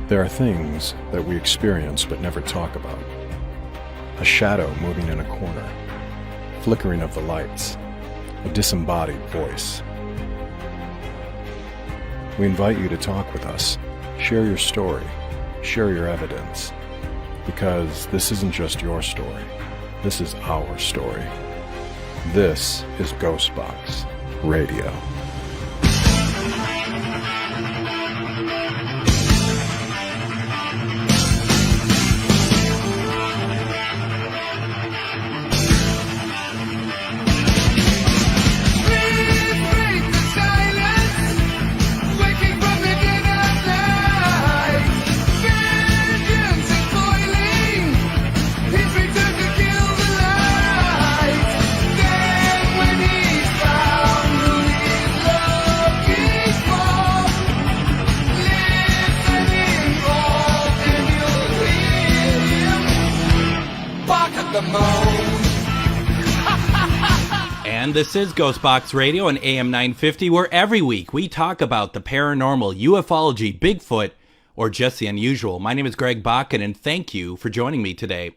There are things that we experience but never talk about. A shadow moving in a corner, flickering of the lights, a disembodied voice. We invite you to talk with us, share your story, share your evidence, because this isn't just your story, this is our story. This is Ghostbox Radio. And this is Ghostbox Radio on AM 950, where every week we talk about the paranormal, ufology, Bigfoot, or just the unusual. My name is Greg Bakken, and thank you for joining me today.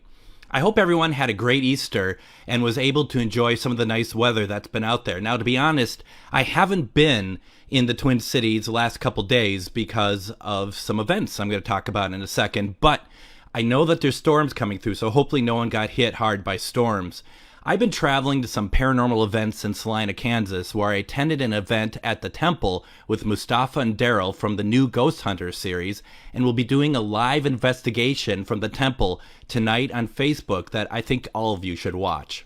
I hope everyone had a great Easter and was able to enjoy some of the nice weather that's been out there. Now, to be honest, I haven't been in the Twin Cities the last couple days because of some events I'm going to talk about in a second, but I know that there's storms coming through, so hopefully no one got hit hard by storms. I've been traveling to some paranormal events in Salina, Kansas, where I attended an event at the temple with Mustafa and Daryl from the new Ghost Hunter series, and will be doing a live investigation from the temple tonight on Facebook that I think all of you should watch.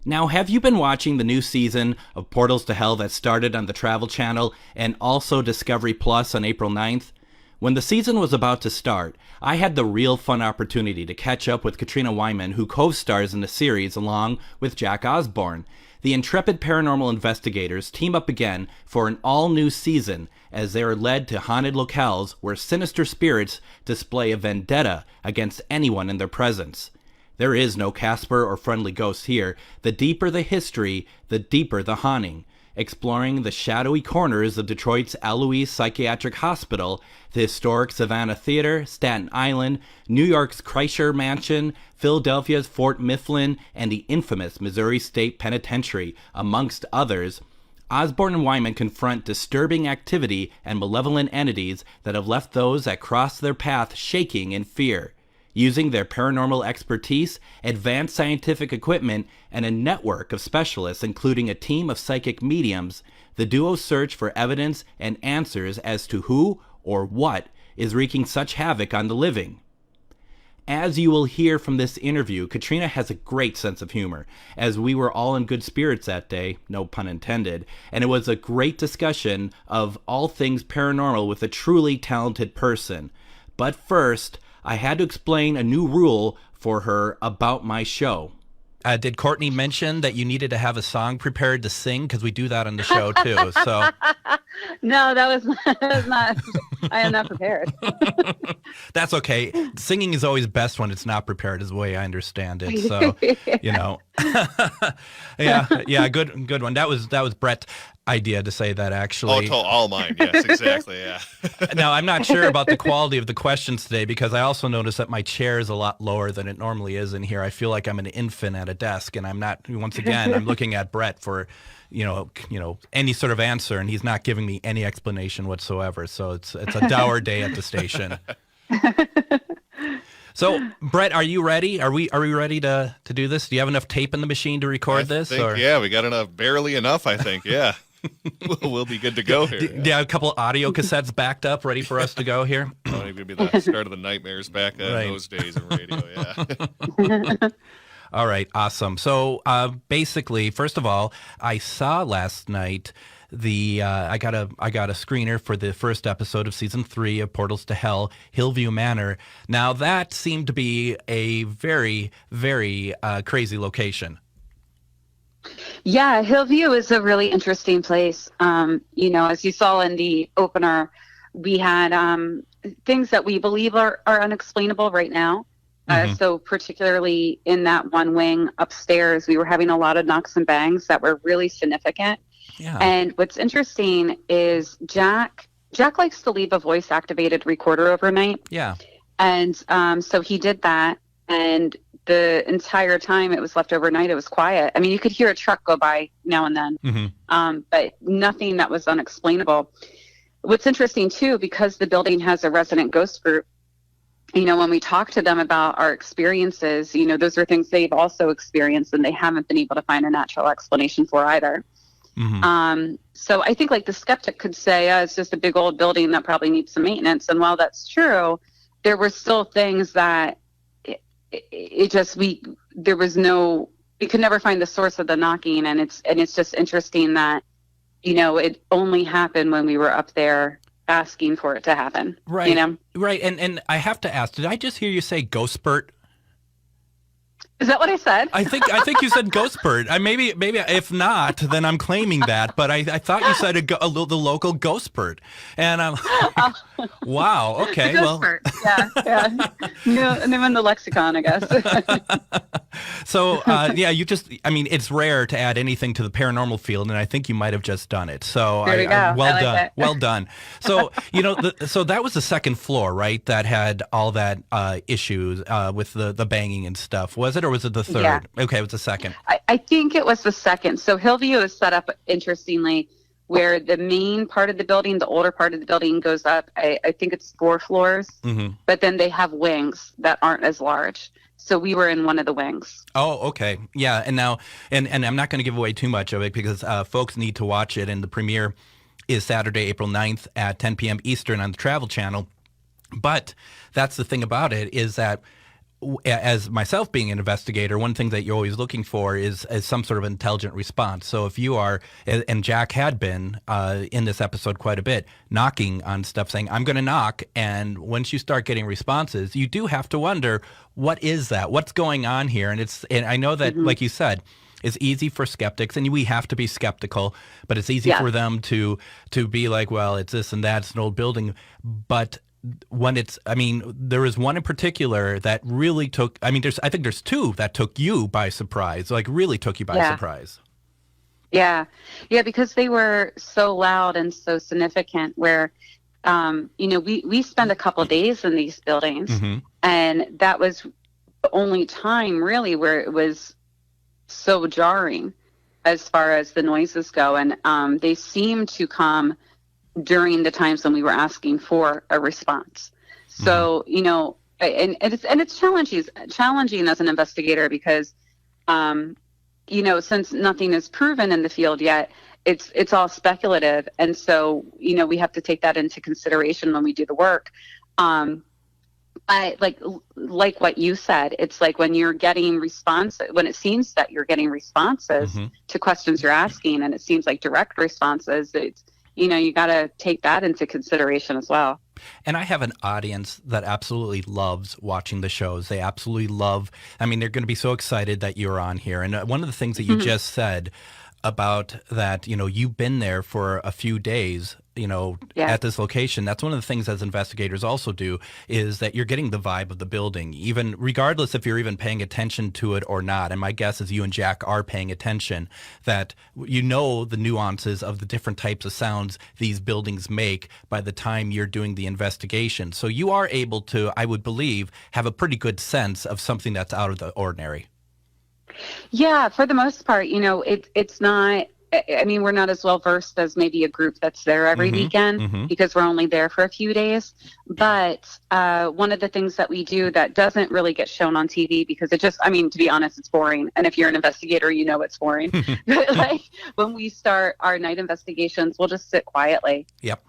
Now, have you been watching the new season of Portals to Hell that started on the Travel Channel and also Discovery Plus on April 9th? When the season was about to start, I had the real fun opportunity to catch up with Katrina Wyman, who co-stars in the series along with Jack Osborne. The intrepid paranormal investigators team up again for an all-new season as they are led to haunted locales where sinister spirits display a vendetta against anyone in their presence. There is no Casper or friendly ghost here. The deeper the history, the deeper the haunting. Exploring the shadowy corners of Detroit's Al-Louis Psychiatric Hospital, the historic Savannah Theater, Staten Island, New York's Kreischer Mansion, Philadelphia's Fort Mifflin, and the infamous Missouri State Penitentiary, amongst others, Osborne and Wyman confront disturbing activity and malevolent entities that have left those that cross their path shaking in fear. Using their paranormal expertise, advanced scientific equipment, and a network of specialists, including a team of psychic mediums, the duo search for evidence and answers as to who or what is wreaking such havoc on the living. As you will hear from this interview, Katrina has a great sense of humor, as we were all in good spirits that day, no pun intended, and it was a great discussion of all things paranormal with a truly talented person. But first, I had to explain a new rule for her about my show. Did Courtney mention that you needed to have a song prepared to sing? Because we do that on the show, too. So, No, that was not. I am not prepared. That's okay. Singing is always best when it's not prepared, is the way I understand it. So, you know. yeah, good one. That was Brett's idea to say that, actually. Oh, all mine. Yes, exactly. Yeah. Now, I'm not sure about the quality of the questions today, because I also noticed that my chair is a lot lower than it normally is in here. I feel like I'm an infant at a desk, and I'm not. Once again, I'm looking at Brett for, you know, any sort of answer, and he's not giving me any explanation whatsoever. So it's a dour day at the station. So, Brett, are you ready? Are we ready to do this? Do you have enough tape in the machine to record this? Yeah, we got enough, barely enough, I think. Yeah. We'll be good to go here. Do you have a couple audio cassettes backed up, ready for us to go here? Oh, it's going to be the start of the nightmares back in those days in radio, yeah. All right, awesome. So basically, first of all, I saw last night I got a screener for the first episode of season 3 of Portals to Hell, Hillview Manor. Now that seemed to be a very, very crazy location. Yeah, Hillview is a really interesting place. As you saw in the opener, we had things that we believe are unexplainable right now. So particularly in that one wing upstairs, we were having a lot of knocks and bangs that were really significant. Yeah. And what's interesting is Jack likes to leave a voice activated recorder overnight. Yeah. And so he did that, and the entire time it was left overnight, it was quiet. I mean, you could hear a truck go by now and then, but nothing that was unexplainable. What's interesting too, because the building has a resident ghost group, when we talk to them about our experiences, those are things they've also experienced and they haven't been able to find a natural explanation for either. So I think like the skeptic could say, it's just a big old building that probably needs some maintenance. And while that's true, there were still things that we could never find the source of the knocking. And it's just interesting that, it only happened when we were up there asking for it to happen. Right. Right. And I have to ask, did I just hear you say ghost spurt? Is that what I said? I think you said ghost spurt. Maybe if not, then I'm claiming that. But I thought you said the local ghost spurt, and I'm wow. Okay, well, spurt. Yeah. New in the lexicon, I guess. So it's rare to add anything to the paranormal field, and I think you might have just done it. So there we go. Well like done, it. well done. So so that was the second floor, right? That had all that issues with the banging and stuff. Was it, or was it the third? Yeah. Okay, it was the second. I think it was the second. So Hillview is set up interestingly, where the main part of the building, the older part of the building, goes up. I think it's 4 floors, but then they have wings that aren't as large. So we were in one of the wings. Oh, okay. Yeah, and now, and I'm not going to give away too much of it because folks need to watch it, and the premiere is Saturday, April 9th at 10 p.m. Eastern on the Travel Channel. But that's the thing about it, is that as myself being an investigator, one thing that you're always looking for is some sort of intelligent response. So if you are, and Jack had been in this episode quite a bit, knocking on stuff, saying, I'm going to knock. And once you start getting responses, you do have to wonder, what is that? What's going on here? And I know that, like you said, it's easy for skeptics, and we have to be skeptical, but it's easy for them to be like, well, it's this and that, it's an old building. But when there is one in particular that really took, I think there's 2 that took you by surprise, like really took you by surprise. Yeah, because they were so loud and so significant where, we spent a couple of days in these buildings, and that was the only time really where it was so jarring as far as the noises go. And they seem to come during the times when we were asking for a response. So, and it's challenging as an investigator because, since nothing is proven in the field yet, it's all speculative. And so, we have to take that into consideration when we do the work. I like what you said, it's like when you're getting when it seems that you're getting responses to questions you're asking, and it seems like direct responses, it's, you got to take that into consideration as well. And I have an audience that absolutely loves watching the shows. They absolutely love, they're going to be so excited that you're on here. And one of the things that you just said about that, you've been there for a few days, at this location. That's one of the things as investigators also do, is that you're getting the vibe of the building, even regardless if you're even paying attention to it or not. And my guess is you and Jack are paying attention, that the nuances of the different types of sounds these buildings make by the time you're doing the investigation. So you are able to, I would believe, have a pretty good sense of something that's out of the ordinary. Yeah, for the most part, it's not, we're not as well versed as maybe a group that's there every weekend because we're only there for a few days. But one of the things that we do that doesn't really get shown on TV because it just, to be honest, it's boring. And if you're an investigator, it's boring. But like when we start our night investigations, we'll just sit quietly. Yep,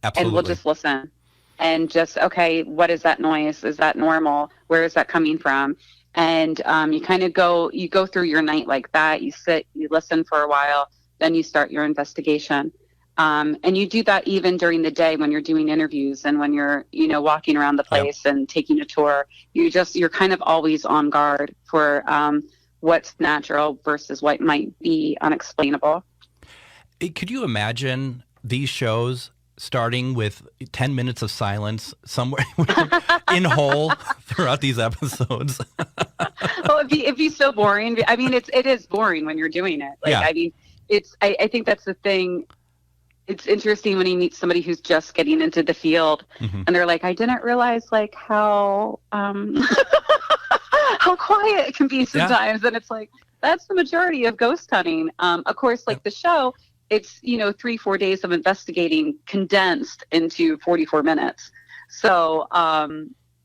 absolutely. And we'll just listen and just, okay, what is that noise? Is that normal? Where is that coming from? And you kind of go through your night like that. You sit, you listen for a while, then you start your investigation. And you do that even during the day when you're doing interviews and when you're, walking around the place and taking a tour. You're kind of always on guard for what's natural versus what might be unexplainable. Could you imagine these shows starting with 10 minutes of silence somewhere in whole throughout these episodes? Well, it'd be so boring. It is boring when you're doing it. I think that's the thing. It's interesting when you meet somebody who's just getting into the field and they're like, I didn't realize like how how quiet it can be sometimes. And it's like, that's the majority of ghost hunting. Of course, like the show, it's, 3-4 days of investigating condensed into 44 minutes. So,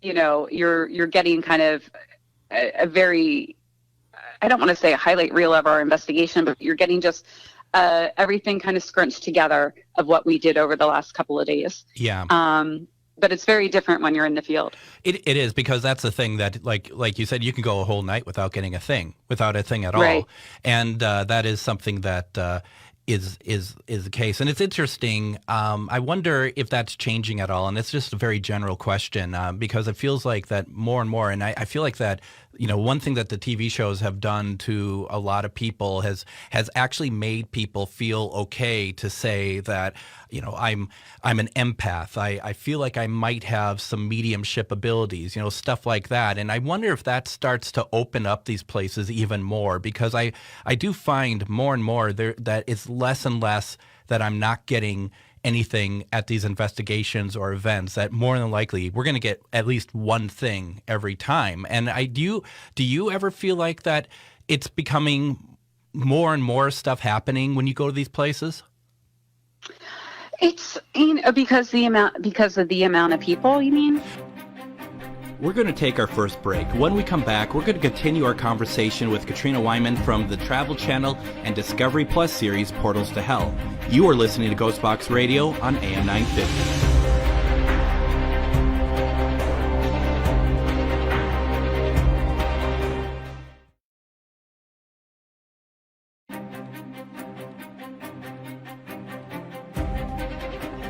you're getting kind of a very, I don't want to say a highlight reel of our investigation, but you're getting just everything kind of scrunched together of what we did over the last couple of days. Yeah. But it's very different when you're in the field. It is, because that's the thing that, like you said, you can go a whole night without getting a thing at Right. all. And that is something that is the case. And it's interesting. I wonder if that's changing at all. And it's just a very general question because it feels like that more and more. And I feel like that, one thing that the TV shows have done to a lot of people has actually made people feel okay to say that, I'm an empath. I feel like I might have some mediumship abilities, stuff like that. And I wonder if that starts to open up these places even more, because I do find more and more that it's less and less that I'm not getting anything at these investigations or events, that more than likely we're going to get at least one thing every time. And do you ever feel like that it's becoming more and more stuff happening when you go to these places? It's because of the amount of people, you mean? We're going to take our first break. When we come back, we're going to continue our conversation with Katrina Wyman from the Travel Channel and Discovery Plus series Portals to Hell. You are listening to Ghostbox Radio on AM 950.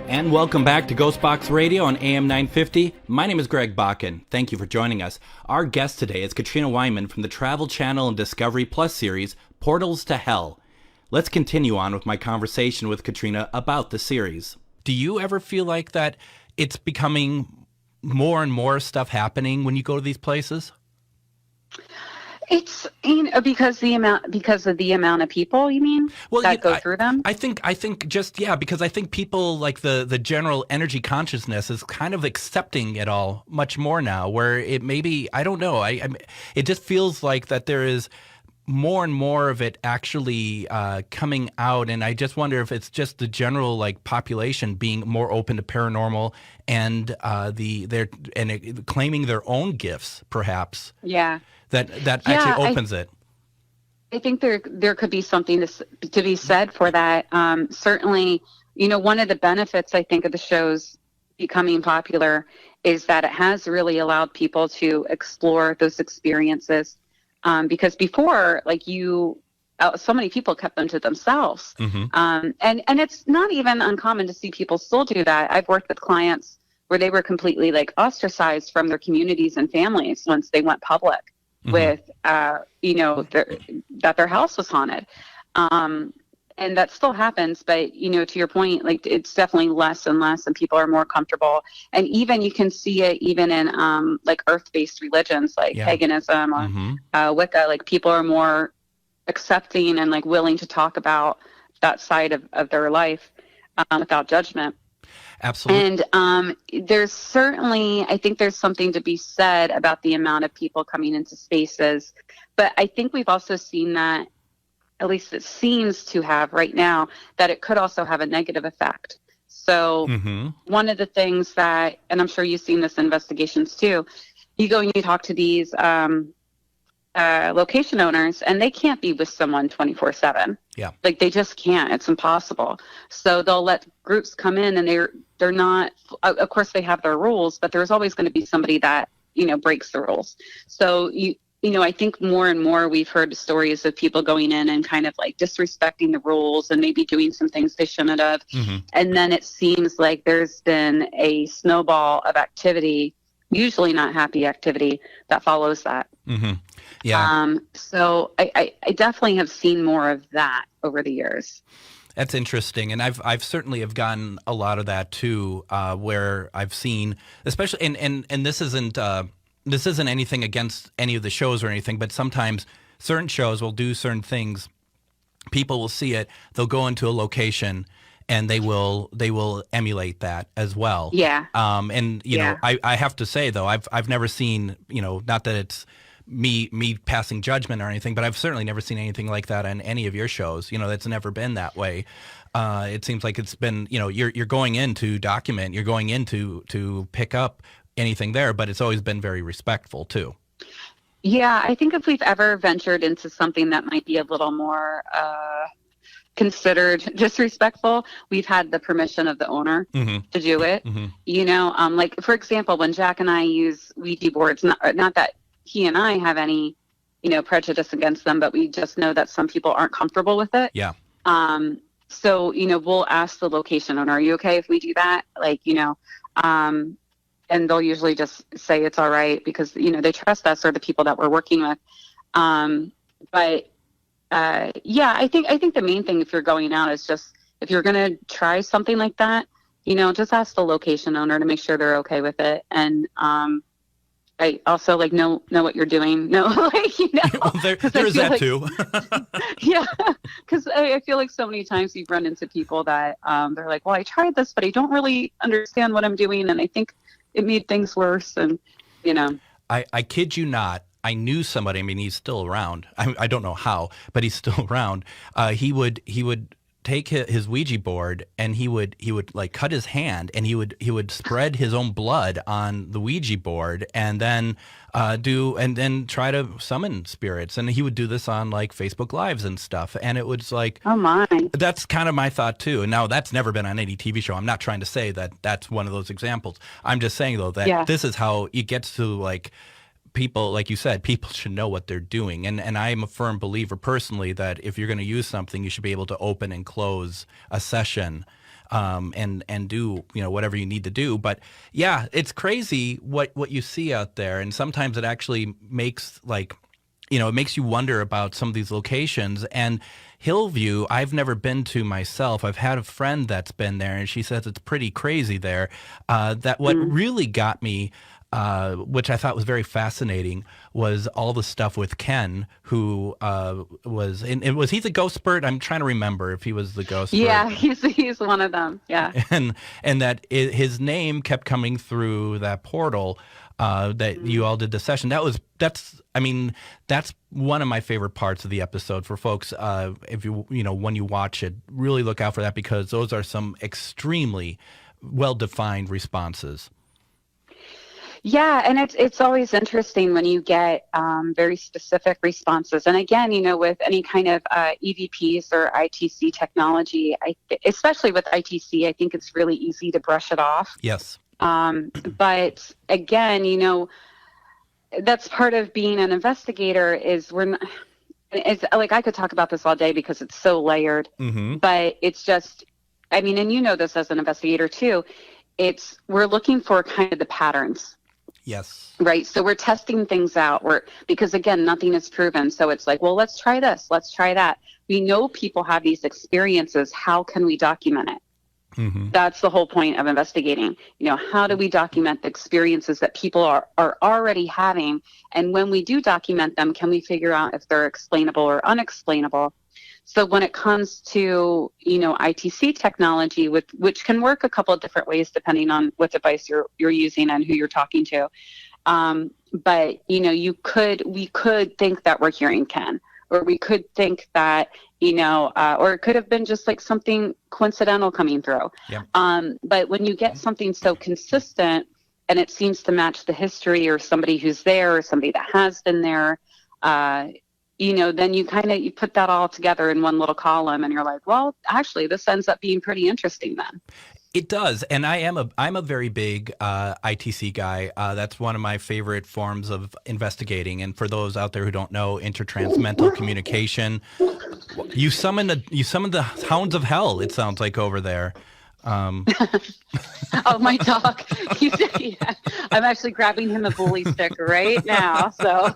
And welcome back to Ghostbox Radio on AM 950. My name is Greg Bakken. Thank you for joining us. Our guest today is Katrina Wyman from the Travel Channel and Discovery Plus series, Portals to Hell. Let's continue on with my conversation with Katrina about the series. Do you ever feel like that it's becoming more and more stuff happening when you go to these places? It's because of the amount of people, you mean, that go through them? I think because I think people, like the general energy consciousness is kind of accepting it all much more now, where it maybe, I don't know, it just feels like that there is more and more of it actually coming out, and I just wonder if it's just the general population being more open to paranormal and claiming their own gifts, perhaps. Yeah. That actually opens it. I think there could be something to be said for that. Certainly, one of the benefits I think of the show's becoming popular is that it has really allowed people to explore those experiences. Because before, so many people kept them to themselves. Mm-hmm. And it's not even uncommon to see people still do that. I've worked with clients where they were completely ostracized from their communities and families once they went public. Mm-hmm. With, that their house was haunted. And that still happens, but, to your point, it's definitely less and less, and people are more comfortable. And even you can see it even in, earth-based religions like paganism or mm-hmm. Wicca, people are more accepting and willing to talk about that side of their life without judgment. Absolutely. And I think there's something to be said about the amount of people coming into spaces. But I think we've also seen that, at least it seems to have right now, that it could also have a negative effect. So mm-hmm. one of the things that, and I'm sure you've seen this in investigations too, you go and you talk to these location owners, and they can't be with someone 24/7. Yeah. They just can't. It's impossible. So they'll let groups come in, and they're not, of course they have their rules, but there's always going to be somebody that, breaks the rules. So I think more and more we've heard stories of people going in and kind of disrespecting the rules and maybe doing some things they shouldn't have. Mm-hmm. And then it seems like there's been a snowball of activity, usually not happy activity, that follows that. Mm-hmm. Yeah. So I definitely have seen more of that over the years. That's interesting, and I've certainly have gotten a lot of that too, where I've seen, especially, and this isn't anything against any of the shows or anything, but sometimes certain shows will do certain things people will see it, they'll go into a location and they will emulate that as well. Yeah. And you know, I have to say though, I've never seen, you know, not that it's me passing judgment or anything, but I've certainly never seen anything like that on any of your shows. You know, that's never been that way. It seems like it's been, you know, you're going in to document, you're going in to pick up anything there, but it's always been very respectful too. Yeah, I think if we've ever ventured into something that might be a little more considered disrespectful, we've had the permission of the owner to do it. You know, like for example, when Jack and I use Ouija boards, not that he and I have any, you know, prejudice against them, but we just know that some people aren't comfortable with it. Yeah. So, you know, we'll ask the location owner, are you okay if we do that? Like, you know, and they'll usually just say it's all right because, you know, they trust us or the people that we're working with. But yeah, I think the main thing if you're going out is just, if you're going to try something like that, you know, just ask the location owner to make sure they're okay with it. And, I also like know what you're doing. No, like, you know, well, there is that like, too. Yeah. Cause I feel like so many times you've run into people that, they're like, well, I tried this, but I don't really understand what I'm doing. And I think it made things worse. And, you know, I kid you not. I knew somebody. I mean, he's still around. I don't know how, but he's still around. He would take his Ouija board and he would like cut his hand and he would spread his own blood on the Ouija board and then try to summon spirits. And he would do this on like Facebook Lives and stuff. And it was like, oh my, that's kind of my thought too. And now that's never been on any TV show. I'm not trying to say that that's one of those examples. I'm just saying though that this is how it gets to like, people, like you said, people should know what they're doing. And I am a firm believer personally that if you're going to use something, you should be able to open and close a session and do, you know, whatever you need to do. But yeah, it's crazy what you see out there. And sometimes it actually makes like, you know, it makes you wonder about some of these locations. And Hillview, I've never been to myself. I've had a friend that's been there and she says it's pretty crazy there. That what really got me, which I thought was very fascinating, was all the stuff with Ken, who was he the ghost bird? I'm trying to remember if he was the ghost bird. Yeah, he's one of them. Yeah, and that his name kept coming through that portal that you all did the session. That's one of my favorite parts of the episode for folks. If when you watch it, really look out for that because those are some extremely well-defined responses. Yeah, and it's always interesting when you get very specific responses. And again, you know, with any kind of EVPs or ITC technology, especially with ITC, I think it's really easy to brush it off. Yes. But again, you know, that's part of being an investigator is it's like I could talk about this all day because it's so layered. But it's just, I mean, and you know this as an investigator too, we're looking for kind of the patterns. Yes. Right. So we're testing things out because again, nothing is proven. So it's like, well, let's try this. Let's try that. We know people have these experiences. How can we document it? That's the whole point of investigating. You know, how do we document the experiences that people are already having? And when we do document them, can we figure out if they're explainable or unexplainable? So when it comes to, you know, ITC technology, which can work a couple of different ways depending on what device you're using and who you're talking to. But, you know, we could think that we're hearing Ken, or we could think that, you know, or it could have been just like something coincidental coming through. Yeah. But when you get something so consistent and it seems to match the history or somebody who's there or somebody that has been there, you know, then you put that all together in one little column and you're like, well, actually, this ends up being pretty interesting then. It does. And I'm a very big ITC guy. That's one of my favorite forms of investigating. And for those out there who don't know, intertransmental communication, you summon the hounds of hell, it sounds like over there. Oh, my dog. Yeah. I'm actually grabbing him a bully stick right now. So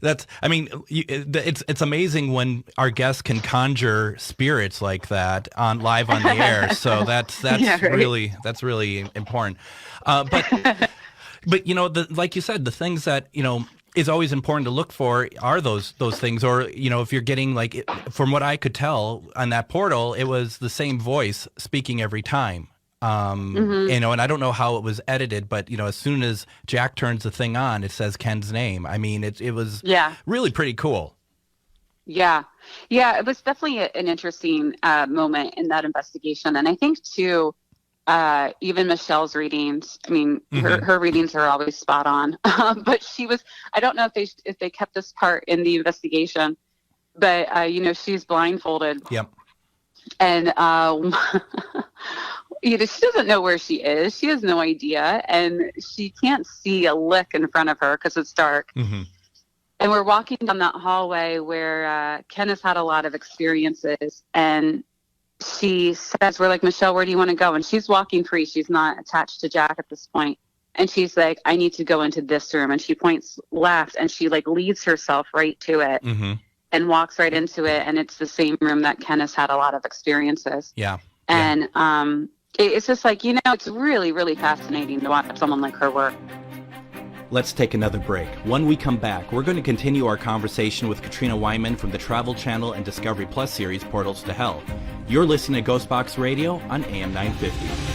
it's amazing when our guests can conjure spirits like that live on the air. So that's yeah, right. really important. But you know, like you said, the things that, you know, is always important to look for are those things. Or, you know, if you're getting, like, from what I could tell on that portal, it was the same voice speaking every time. You know, and I don't know how it was edited, but, you know, as soon as Jack turns the thing on, it says Ken's name. I mean, it was really pretty cool. Yeah. Yeah, it was definitely an interesting moment in that investigation. And I think, too, even Michelle's readings, I mean, her readings are always spot on. But she was, I don't know if they kept this part in the investigation, but, you know, she's blindfolded. Yep. And, you know, she doesn't know where she is. She has no idea. And she can't see a lick in front of her because it's dark. And we're walking down that hallway where Ken has had a lot of experiences. And she says, we're like, Michelle, where do you want to go? And she's walking free. She's not attached to Jack at this point. And she's like, I need to go into this room. And she points left, and she, like, leads herself right to it and walks right into it. And it's the same room that Ken has had a lot of experiences. Yeah. And it's just like, you know, it's really, really fascinating to watch someone like her work. Let's take another break. When we come back, we're going to continue our conversation with Katrina Wyman from the Travel Channel and Discovery Plus series Portals to Hell. You're listening to Ghostbox Radio on AM 950.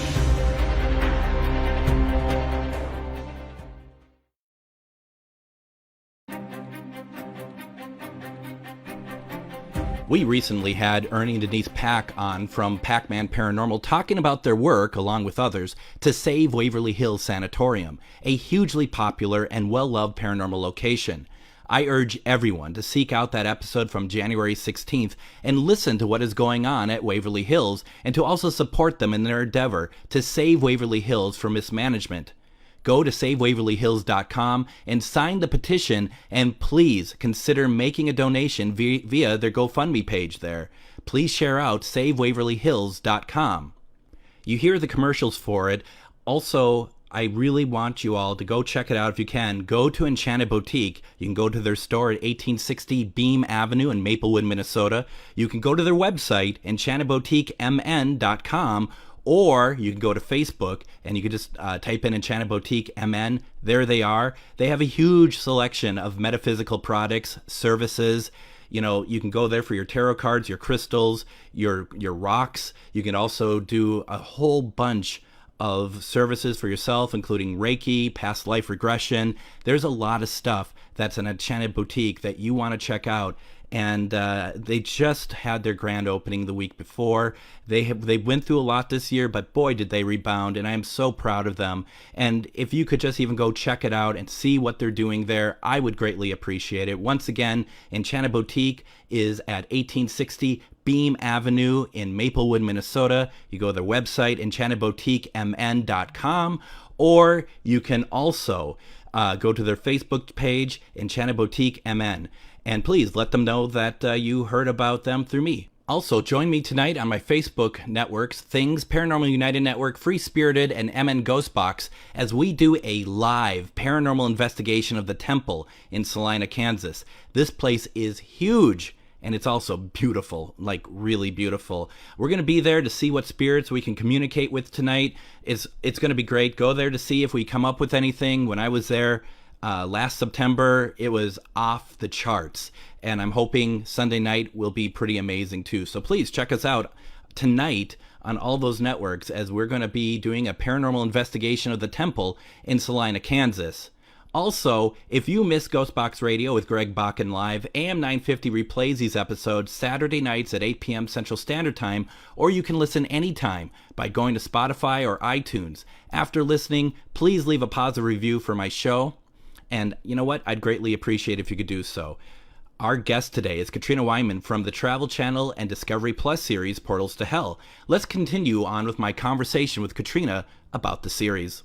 We recently had Ernie and Denise Pack on from Pac-Man Paranormal talking about their work, along with others, to save Waverly Hills Sanatorium, a hugely popular and well-loved paranormal location. I urge everyone to seek out that episode from January 16th and listen to what is going on at Waverly Hills, and to also support them in their endeavor to save Waverly Hills from mismanagement. Go to SaveWaverlyHills.com and sign the petition, and please consider making a donation via their GoFundMe page there. Please share out SaveWaverlyHills.com. You hear the commercials for it. Also, I really want you all to go check it out if you can. Go to Enchanted Boutique. You can go to their store at 1860 Beam Avenue in Maplewood, Minnesota. You can go to their website, enchantedboutiquemn.com, or you can go to Facebook and you can just type in Enchanted Boutique MN. There they are. They have a huge selection of metaphysical products, services. You know, you can go there for your tarot cards, your crystals, your rocks. You can also do a whole bunch of services for yourself, including Reiki, past life regression. There's a lot of stuff that's an Enchanted Boutique that you want to check out. And they just had their grand opening the week before. They went through a lot this year, but boy, did they rebound, and I am so proud of them. And if you could just even go check it out and see what they're doing there, I would greatly appreciate it. Once again, Enchanted Boutique is at 1860 Beam Avenue in Maplewood, Minnesota. You go to their website, enchantedboutiquemn.com, or you can also go to their Facebook page, Enchanted Boutique MN. And please let them know that you heard about them through me. Also, join me tonight on my Facebook networks, Things, Paranormal United Network, Free Spirited, and MN Ghostbox, as we do a live paranormal investigation of the temple in Salina, Kansas. This place is huge, and it's also beautiful, like really beautiful. We're going to be there to see what spirits we can communicate with tonight. It's going to be great. Go there to see if we come up with anything. When I was there last September, it was off the charts, and I'm hoping Sunday night will be pretty amazing too. So please check us out tonight on all those networks, as we're going to be doing a paranormal investigation of the temple in Salina, Kansas. Also, if you miss Ghostbox Radio with Greg Bakken Live, AM 950 replays these episodes Saturday nights at 8 p.m. Central Standard Time, or you can listen anytime by going to Spotify or iTunes. After listening, please leave a positive review for my show. And you know what? I'd greatly appreciate if you could do so. Our guest today is Katrina Wyman from the Travel Channel and Discovery Plus series Portals to Hell. Let's continue on with my conversation with Katrina about the series.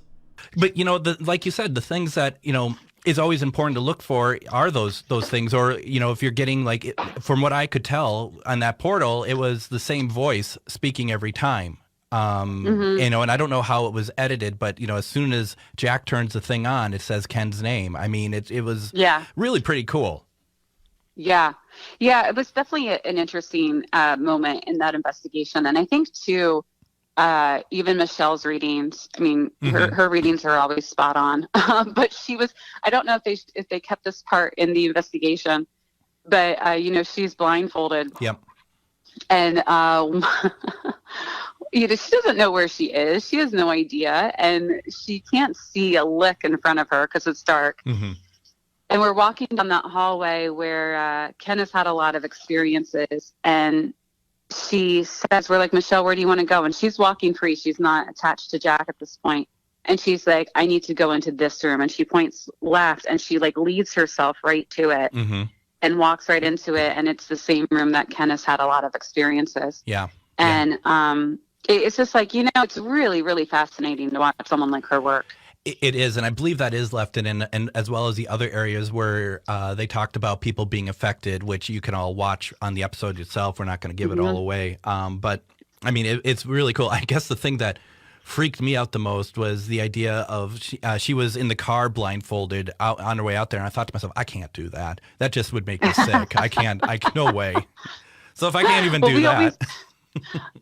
But, you know, like you said, the things that, you know, is always important to look for are those things. Or, you know, if you're getting, like, from what I could tell on that portal, it was the same voice speaking every time. You know, and I don't know how it was edited, but, you know, as soon as Jack turns the thing on, it says Ken's name. I mean, it was really pretty cool. Yeah. Yeah, it was definitely an interesting moment in that investigation. And I think, too, even Michelle's readings. I mean, her readings are always spot on. But I don't know if they kept this part in the investigation, but she's blindfolded. Yep. And she doesn't know where she is. She has no idea, and she can't see a lick in front of her because it's dark. Mm-hmm. And we're walking down that hallway where Ken has had a lot of experiences, and she says, we're like, Michelle, where do you want to go? And she's walking free. She's not attached to Jack at this point. And she's like, I need to go into this room. And she points left, and she like leads herself right to it and walks right into it. And it's the same room that Ken has had a lot of experiences. Yeah. And it's just like, it's really, really fascinating to watch someone like her work. It is, and I believe that is left in, and as well as the other areas where they talked about people being affected, which you can all watch on the episode itself. We're not going to give it all away. But, I mean, it's really cool. I guess the thing that freaked me out the most was the idea of she was in the car blindfolded on her way out there, and I thought to myself, I can't do that. That just would make me sick. No way. So if I can't even do that...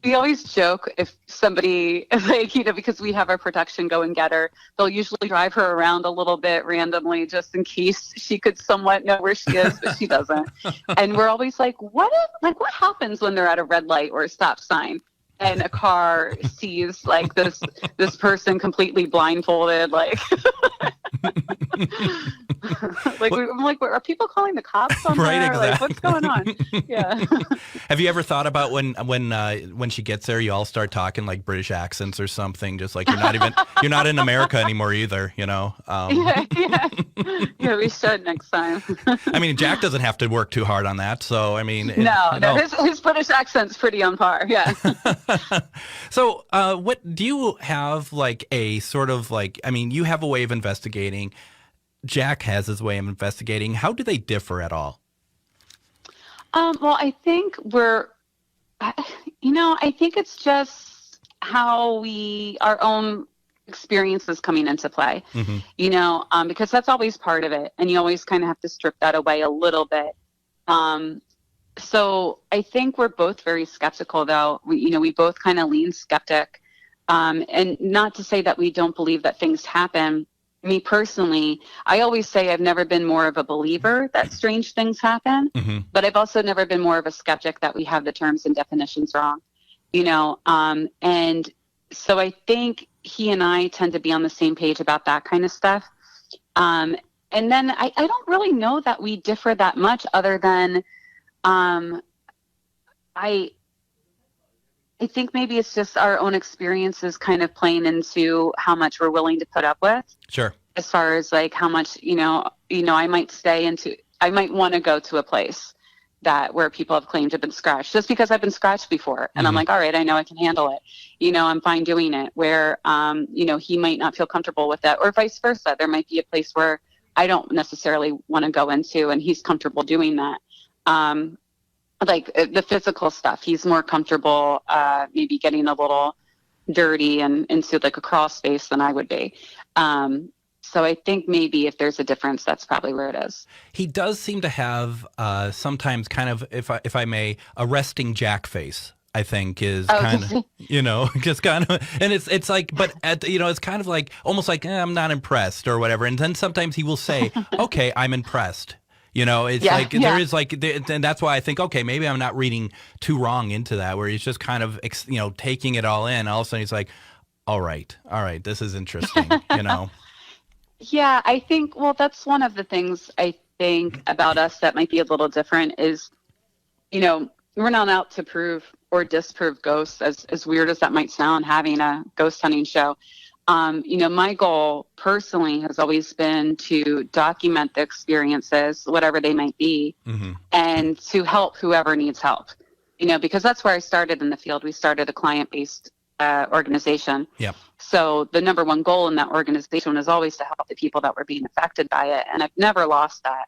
We always joke if somebody, because we have our production go and get her, they'll usually drive her around a little bit randomly just in case she could somewhat know where she is, but she doesn't. And we're always like, what happens when they're at a red light or a stop sign and a car sees like this person completely blindfolded, like... I'm like, are people calling the cops on right, her? exactly. Like, what's going on? Yeah. Have you ever thought about when she gets there, you all start talking like British accents or something, just like you're not in America anymore either, Yeah, we should next time. I mean, Jack doesn't have to work too hard on that, so I mean, his British accent's pretty on par. Yeah. So, what do you have like a sort of like? I mean, you have a way of investigating. Jack has his way of investigating. How do they differ at all? Well, I think I think it's just how our own experiences coming into play, because that's always part of it. And you always kind of have to strip that away a little bit. So I think we're both very skeptical, though. We both kind of lean skeptic. And not to say that we don't believe that things happen. Me personally, I always say I've never been more of a believer that strange things happen, but I've also never been more of a skeptic that we have the terms and definitions wrong, and so I think he and I tend to be on the same page about that kind of stuff. And then I don't really know that we differ that much other than I think maybe it's just our own experiences kind of playing into how much we're willing to put up with. Sure. As far as like how much, I might want to go to a place where people have claimed to have been scratched just because I've been scratched before. And I'm like, all right, I know I can handle it. I'm fine doing it, where, he might not feel comfortable with that, or vice versa. There might be a place where I don't necessarily want to go into and he's comfortable doing that. Like the physical stuff, he's more comfortable maybe getting a little dirty and into like a crawl space than I would be. So I think maybe if there's a difference, that's probably where it is. He does seem to have sometimes kind of, if I may, a resting Jack face. I think is kind of, just kind of, and it's like, but it's kind of like almost like I'm not impressed or whatever. And then sometimes he will say, "Okay, I'm impressed." There is like, and that's why I think, okay, maybe I'm not reading too wrong into that, where he's just kind of, taking it all in. All of a sudden he's like, all right, this is interesting, Yeah, I think, well, that's one of the things I think about us that might be a little different is, we're not out to prove or disprove ghosts, as weird as that might sound, having a ghost hunting show. My goal personally has always been to document the experiences, whatever they might be, and to help whoever needs help, because that's where I started in the field. We started a client-based organization. Yep. So the number one goal in that organization is always to help the people that were being affected by it. And I've never lost that.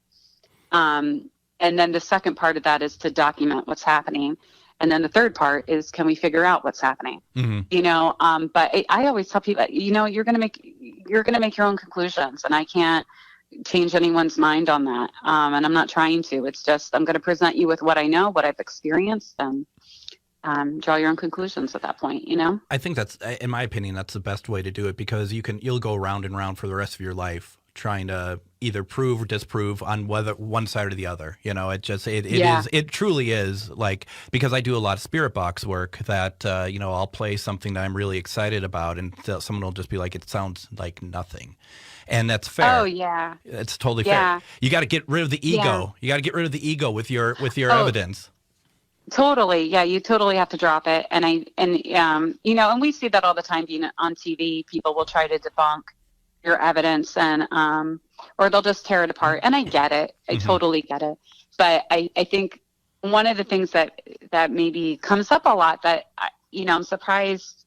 And then the second part of that is to document what's happening. And then the third part is, can we figure out what's happening? But I always tell people, you're going to make your own conclusions, and I can't change anyone's mind on that. And I'm not trying to. It's just, I'm going to present you with what I know, what I've experienced, and draw your own conclusions at that point, I think that's, in my opinion, that's the best way to do it, because you'll go round and round for the rest of your life trying to either prove or disprove on whether one side or the other. It truly is, like, because I do a lot of spirit box work that, I'll play something that I'm really excited about, and someone will just be like, it sounds like nothing. And that's fair. Oh, yeah. It's totally fair. You got to get rid of the ego. Yeah. You got to get rid of the ego with your evidence. Totally. Yeah. You totally have to drop it. And and we see that all the time being on TV. People will try to debunk your evidence and, or they'll just tear it apart. And I get it. I totally get it. But I think one of the things that maybe comes up a lot that, I'm surprised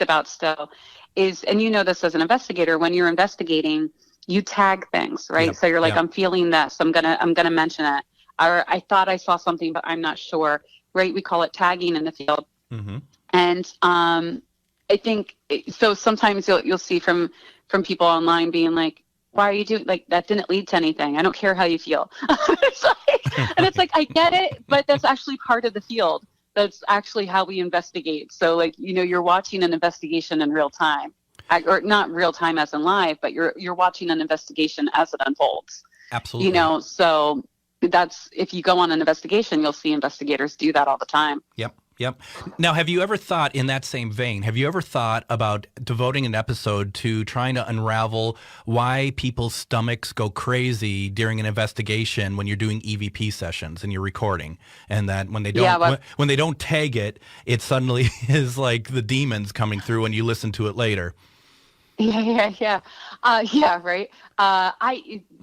about still is, and this as an investigator, when you're investigating, you tag things, right? Yep. So you're like, I'm feeling this. I'm gonna mention it. Or I thought I saw something, but I'm not sure, right? We call it tagging in the field. Mm-hmm. And I think so. Sometimes you'll see from people online being like, "Why are you doing like that? Didn't lead to anything. I don't care how you feel." It's like I get it, but that's actually part of the field. That's actually how we investigate. So like you're watching an investigation in real time, or not real time as in live, but you're watching an investigation as it unfolds. Absolutely. So that's, if you go on an investigation, you'll see investigators do that all the time. Yep. Now, have you ever thought, in that same vein, about devoting an episode to trying to unravel why people's stomachs go crazy during an investigation when you're doing EVP sessions and you're recording, and that when they don't when they don't tag it, it suddenly is like the demons coming through when you listen to it later? Yeah, right.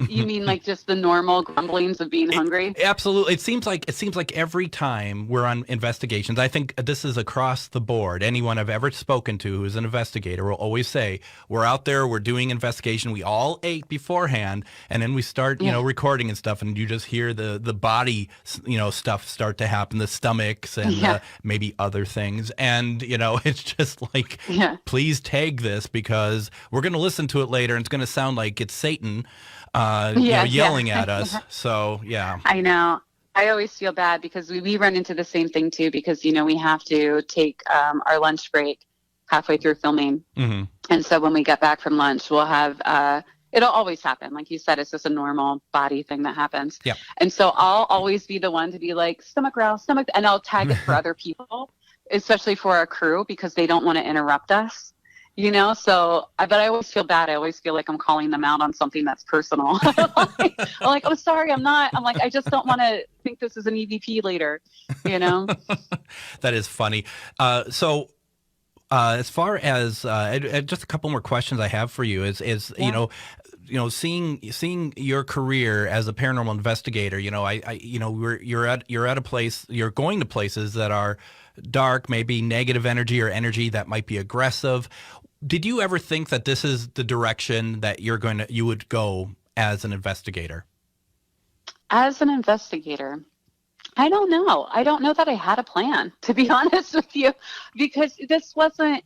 You mean like just the normal grumblings of being hungry? Absolutely. It seems like every time we're on investigations, I think this is across the board. Anyone I've ever spoken to who's an investigator will always say, we're out there, we're doing investigation. We all ate beforehand, and then we start, recording and stuff, and you just hear the body, stuff start to happen, the stomachs and maybe other things. And, it's just like, please tag this, because we're going to listen to it later, and it's going to sound like it's Satan yelling at us. So, yeah. I know. I always feel bad because we run into the same thing, too, because, we have to take our lunch break halfway through filming. Mm-hmm. And so when we get back from lunch, we'll have it'll always happen. Like you said, it's just a normal body thing that happens. Yeah. And so I'll always be the one to be like, stomach growl, stomach, and I'll tag it for other people, especially for our crew, because they don't want to interrupt us. So, but I always feel bad. I always feel like I'm calling them out on something that's personal. I'm like, oh, sorry, I'm not. I'm like, I just don't want to think this is an EVP later, That is funny. So as far as just a couple more questions I have for you is seeing your career as a paranormal investigator, you're at a place, you're going to places that are dark, maybe negative energy or energy that might be aggressive. Did you ever think that this is the direction that you would go as an investigator? As an investigator, I don't know. I don't know that I had a plan, to be honest with you, because this wasn't.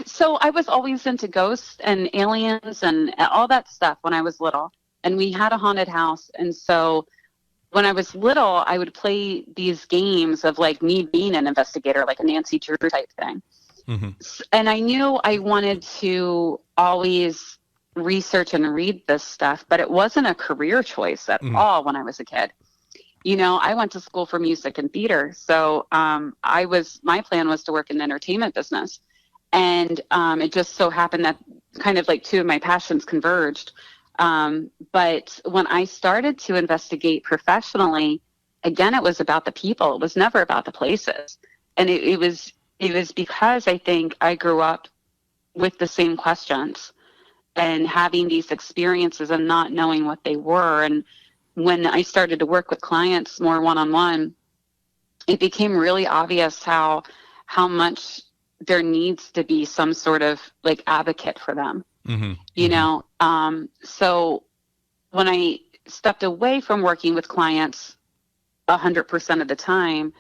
So I was always into ghosts and aliens and all that stuff when I was little, and we had a haunted house, and so when I was little, I would play these games of like me being an investigator, like a Nancy Drew type thing. Mm-hmm. And I knew I wanted to always research and read this stuff, but it wasn't a career choice at all when I was a kid. I went to school for music and theater. So my plan was to work in the entertainment business. And it just so happened that kind of like two of my passions converged. But when I started to investigate professionally, again, it was about the people. It was never about the places. And it was because I think I grew up with the same questions and having these experiences and not knowing what they were. And when I started to work with clients more one-on-one, it became really obvious how much there needs to be some sort of like advocate for them. Mm-hmm. So when I stepped away from working with clients 100% of the time,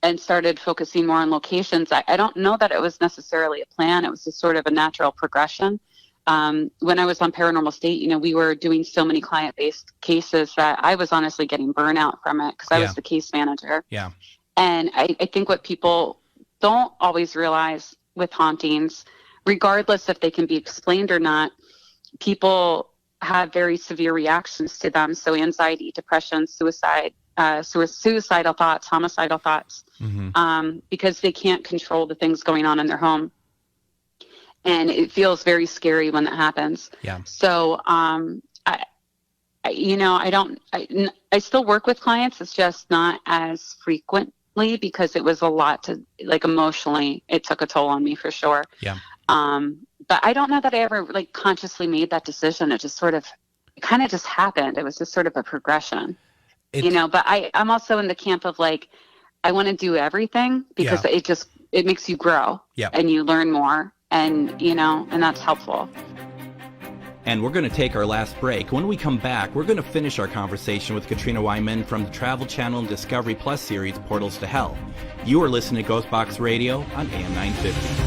and started focusing more on locations, I don't know that it was necessarily a plan. It was just sort of a natural progression. when I was on Paranormal State, you know, we were doing so many client-based cases that I was honestly getting burnout from it because I was the case manager. Yeah. And I think what people don't always realize with hauntings, regardless if they can be explained or not, people have very severe reactions to them. So anxiety, depression, suicidal thoughts, homicidal thoughts, because they can't control the things going on in their home. And it feels very scary when that happens. Yeah. So, I still work with clients. It's just not as frequently because it was a lot to, like, emotionally, it took a toll on me for sure. Yeah. But I don't know that I ever like consciously made that decision. It just it kind of just happened. It was just sort of a progression, but I'm also in the camp of like, I want to do everything because it makes you grow and you learn more and that's helpful. And we're going to take our last break. When we come back, we're going to finish our conversation with Katrina Wyman from the Travel Channel and Discovery Plus series, Portals to Hell. You are listening to Ghostbox Radio on AM 950.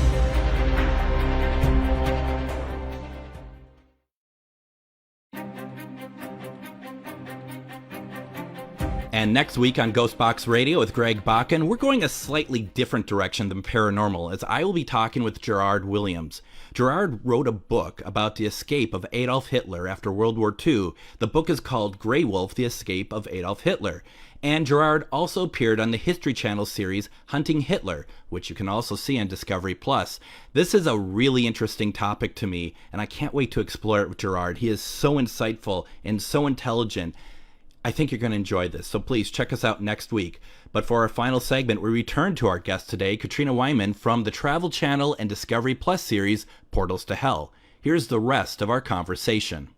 And next week on Ghostbox Radio with Greg Bakken, we're going a slightly different direction than paranormal, as I will be talking with Gerard Williams. Gerard wrote a book about the escape of Adolf Hitler after World War II. The book is called Grey Wolf, The Escape of Adolf Hitler. And Gerard also appeared on the History Channel series Hunting Hitler, which you can also see on Discovery Plus. This is a really interesting topic to me, and I can't wait to explore it with Gerard. He is so insightful and so intelligent. I think you're going to enjoy this, so please check us out next week. But for our final segment, we return to our guest today, Katrina Wyman from the Travel Channel and Discovery Plus series, Portals to Hell. Here's the rest of our conversation.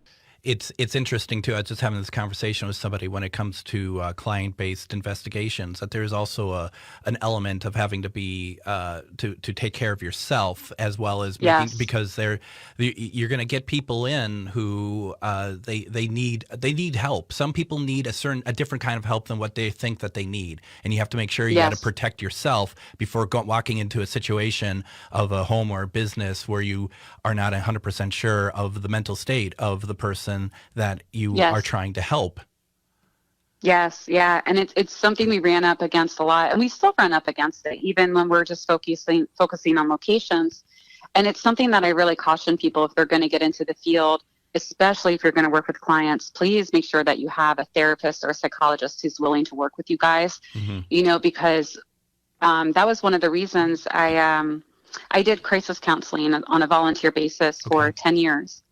It's interesting, too. I was just having this conversation with somebody when it comes to client-based investigations, that there's also an element of having to be to take care of yourself as well as making, because you're going to get people in who they need help. Some people need a different kind of help than what they think that they need, and you have to make sure you got to protect yourself before walking into a situation of a home or a business where you are not 100% sure of the mental state of the person that you are trying to help. Yes, yeah, and it's something we ran up against a lot, and we still run up against it, even when we're just focusing on locations. And it's something that I really caution people if they're going to get into the field, especially if you're going to work with clients. Please make sure that you have a therapist or a psychologist who's willing to work with you guys. Because that was one of the reasons I did crisis counseling on a volunteer basis for 10 years.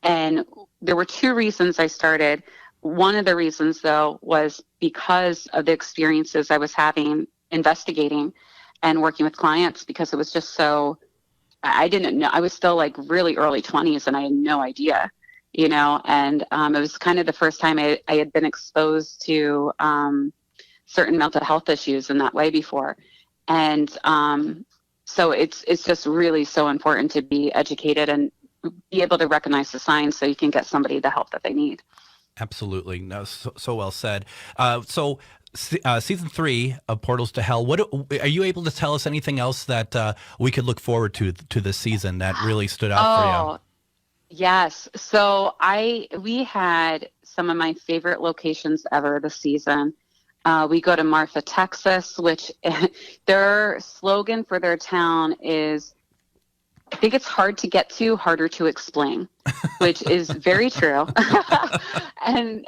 And there were two reasons I started. One of the reasons, though, was because of the experiences I was having investigating and working with clients, because it was just so, I didn't know. I was still like really early 20s and I had no idea, and it was kind of the first time I had been exposed to certain mental health issues in that way before. And so it's just really so important to be educated and be able to recognize the signs so you can get somebody the help that they need. Absolutely. No, so well said. So season 3 of Portals to Hell, what are you able to tell us anything else that we could look forward to this season that really stood out for you? Yes. So we had some of my favorite locations ever this season. We go to Marfa, Texas, which their slogan for their town is, I think it's hard to get to, harder to explain, which is very true. And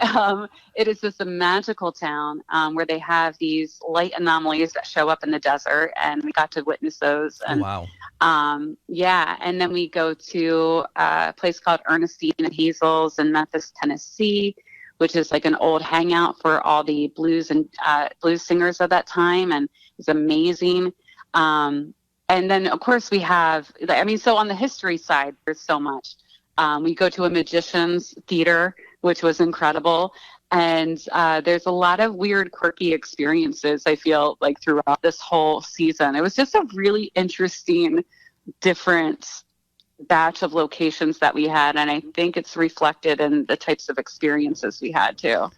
it is just a magical town where they have these light anomalies that show up in the desert, and we got to witness those. And, wow. And then we go to a place called Ernestine and Hazel's in Memphis, Tennessee, which is like an old hangout for all the blues and blues singers of that time, and it's amazing. And then, of course, we have, so on the history side, there's so much. We go to a magician's theater, which was incredible. And there's a lot of weird, quirky experiences, I feel like, throughout this whole season. It was just a really interesting, different batch of locations that we had. And I think it's reflected in the types of experiences we had, too.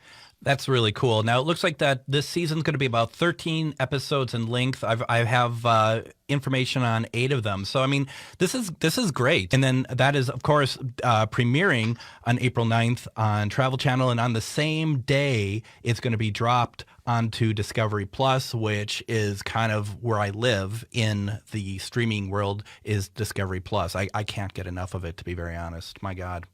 That's really cool. Now, it looks like that this season's going to be about 13 episodes in length. I have information on 8 of them. So, I mean, this is great. And then that is, of course, premiering on April 9th on Travel Channel. And on the same day, it's going to be dropped onto Discovery Plus, which is kind of where I live in the streaming world, is Discovery Plus. I can't get enough of it, to be very honest. My God.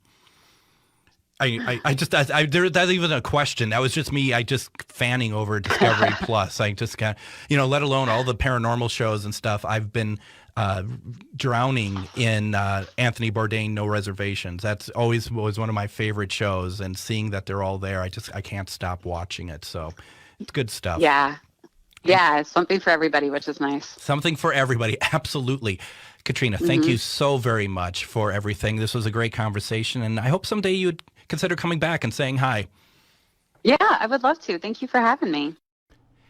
That's even a question. That was just me. I just fanning over Discovery Plus. I just got, let alone all the paranormal shows and stuff. I've been drowning in Anthony Bourdain, No Reservations. That's always was one of my favorite shows. And seeing that they're all there, I can't stop watching it. So it's good stuff. Yeah. Yeah. It's something for everybody, which is nice. Something for everybody. Absolutely. Katrina, thank you so very much for everything. This was a great conversation. And I hope someday you'd consider coming back and saying hi. Yeah, I would love to. Thank you for having me.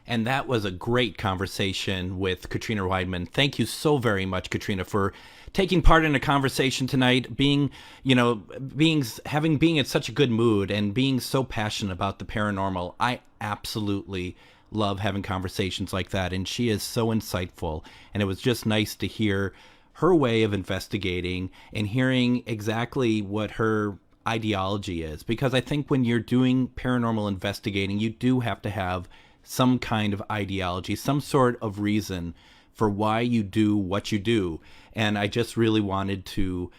And that was a great conversation with Katrina Weidman. Thank you so very much, Katrina, for taking part in a conversation tonight, being in such a good mood and being so passionate about the paranormal. I absolutely love having conversations like that, and she is so insightful. And it was just nice to hear her way of investigating and hearing exactly what her ideology is, because I think when you're doing paranormal investigating, you do have to have some kind of ideology, some sort of reason for why you do what you do. And I just really wanted to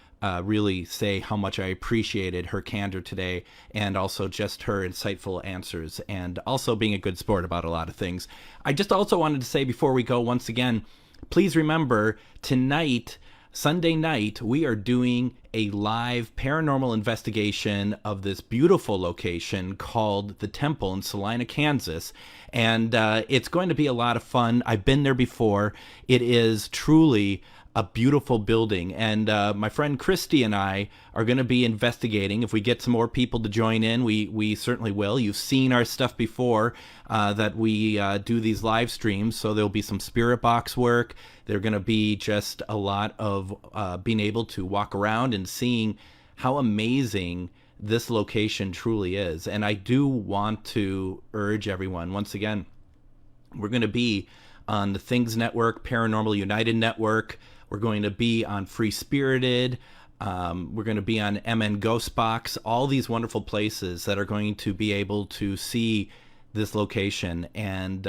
really say how much I appreciated her candor today, and also just her insightful answers, and also being a good sport about a lot of things. I just also wanted to say before we go, once again, please remember tonight, Sunday night, we are doing a live paranormal investigation of this beautiful location called The Temple in Salina, Kansas. And it's going to be a lot of fun. I've been there before. It is truly a beautiful building. And my friend Christy and I are going to be investigating. If we get some more people to join in, we certainly will. You've seen our stuff before, that we do these live streams. So there'll be some spirit box work. There's going to be just a lot of being able to walk around and seeing how amazing this location truly is. And I do want to urge everyone, once again, we're going to be on the Things Network, Paranormal United Network. We're going to be on Free Spirited. We're going to be on MN Ghostbox. All these wonderful places that are going to be able to see this location. And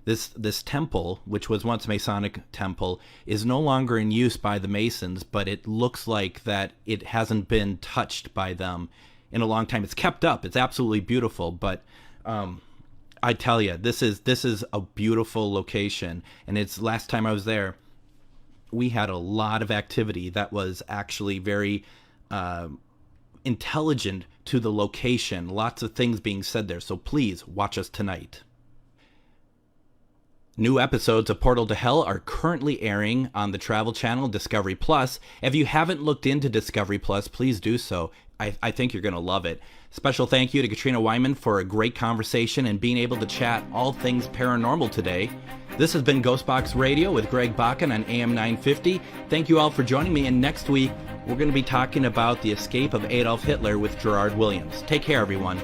this temple, which was once a Masonic temple, is no longer in use by the Masons, but it looks like that it hasn't been touched by them in a long time. It's kept up. It's absolutely beautiful, but I tell you, this is a beautiful location. And it's last time I was there, we had a lot of activity that was actually very intelligent to the location. Lots of things being said there. So please watch us tonight. New episodes of Portal to Hell are currently airing on the Travel Channel, Discovery Plus. If you haven't looked into Discovery Plus, please do so. I think you're going to love it. Special thank you to Katrina Weidman for a great conversation and being able to chat all things paranormal today. This has been Ghostbox Radio with Greg Bakken on AM 950. Thank you all for joining me, and next week we're going to be talking about the escape of Adolf Hitler with Gerard Williams. Take care, everyone.